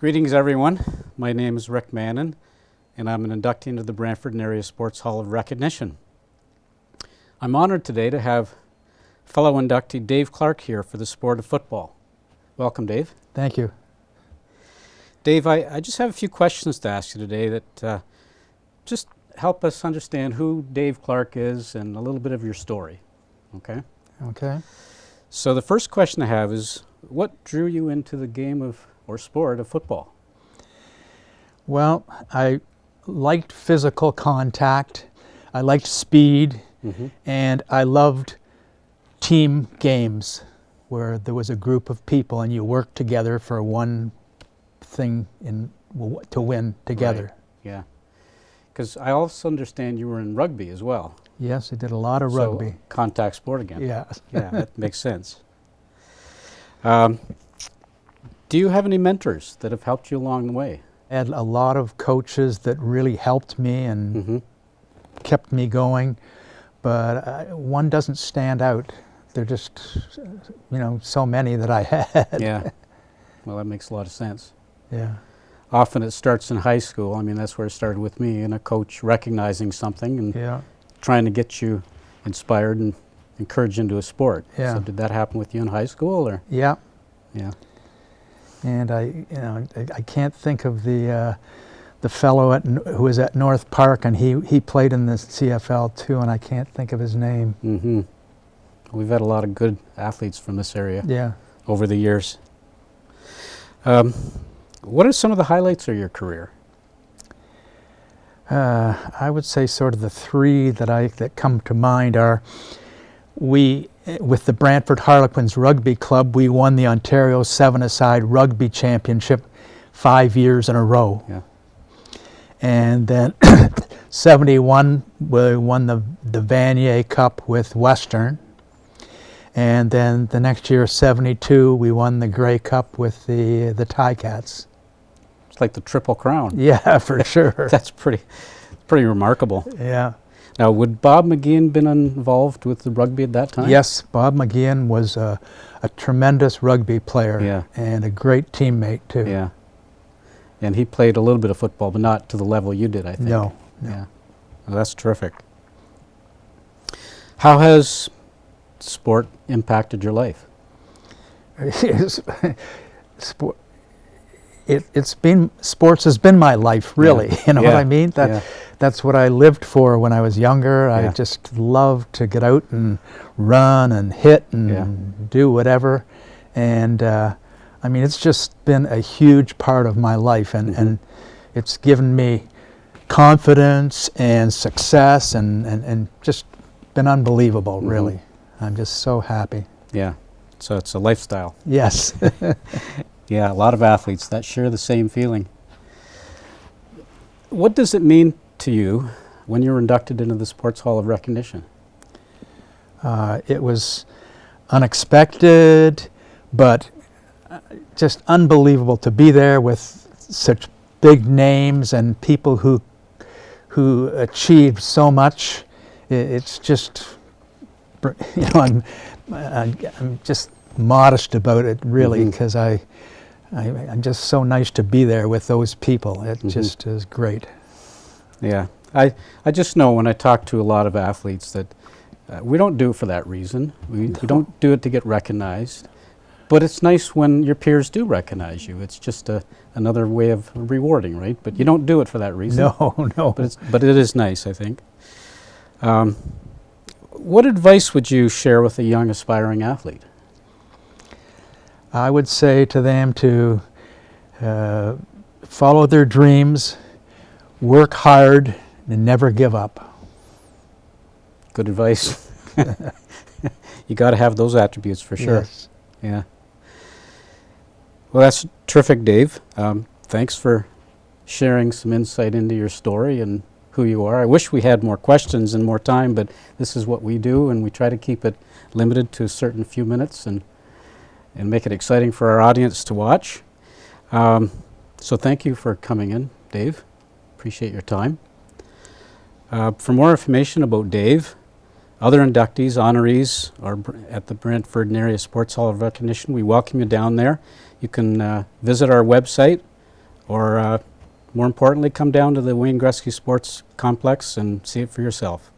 Greetings, everyone. My name is Rick Mannon, and I'm an inductee into the Brantford Area Sports Hall of Recognition. I'm honored today to have fellow inductee Dave Clarke here for the sport of football. Welcome, Dave. Thank you. Dave, I just have a few questions to ask you today that just help us understand who Dave Clarke is and a little bit of your story, okay? Okay. So the first question I have is, what drew you into the game of, or sport of football? Well, I liked physical contact, I liked speed, and I loved team games where there was a group of people and you worked together for one thing to win together. Right. Yeah. Because I also understand you were in rugby as well. Yes, I did a lot of rugby. So, contact sport again. Yeah. Yeah, that makes sense. Do you have any mentors that have helped you along the way? I had a lot of coaches that really helped me and kept me going, but one doesn't stand out. They're just, so many that I had. Yeah. Well, that makes a lot of sense. Yeah. Often it starts in high school. I mean, that's where it started with me, and a coach recognizing something and trying to get you inspired and encouraged into a sport. Yeah. So did that happen with you in high school, or? Yeah. Yeah. And I can't think of the fellow who was at North Park, and he played in the CFL too, and I can't think of his name. We've had a lot of good athletes from this area over the years. What are some of the highlights of your career? I would say sort of the three that come to mind are, with the Brantford Harlequins Rugby Club, we won the Ontario 7-a-side Rugby Championship 5 years in a row. Yeah. And then 71, we won the Vanier Cup with Western. And then the next year, 72, we won the Grey Cup with the Ticats. It's like the Triple Crown. Yeah, for sure. That's pretty remarkable. Yeah. Now, would Bob McGeehan been involved with the rugby at that time? Yes, Bob McGeehan was a tremendous rugby player and a great teammate too. Yeah. And he played a little bit of football, but not to the level you did, I think. No. Yeah. Well, that's terrific. How has sport impacted your life? Sports has been my life, really. Yeah. You know what I mean? That's what I lived for when I was younger. I just loved to get out and run and hit and do whatever. And I mean, it's just been a huge part of my life, and it's given me confidence and success and just been unbelievable, really. I'm just so happy. Yeah. So it's a lifestyle. Yes. Yeah, a lot of athletes that share the same feeling. What does it mean to you when you were inducted into the Sports Hall of Recognition? It was unexpected, but just unbelievable to be there with such big names and people who achieved so much. It's just, I'm just modest about it, really, because I'm just so nice to be there with those people. It just is great. Yeah, I just know when I talk to a lot of athletes that we don't do it for that reason. We don't do it to get recognized. But it's nice when your peers do recognize you. It's just another way of rewarding, right? But you don't do it for that reason. No. But it is nice, I think. What advice would you share with a young aspiring athlete? I would say to them to follow their dreams, work hard, and never give up. Good advice. You got to have those attributes for sure. Yes. Yeah. Well, that's terrific, Dave. Thanks for sharing some insight into your story and who you are. I wish we had more questions and more time, but this is what we do, and we try to keep it limited to a certain few minutes and make it exciting for our audience to watch. So thank you for coming in, Dave. Appreciate your time. For more information about Dave, other inductees, honorees are at the Brantford Area Sports Hall of Recognition. We welcome you down there. You can visit our website, or more importantly, come down to the Wayne Gretzky Sports Complex and see it for yourself.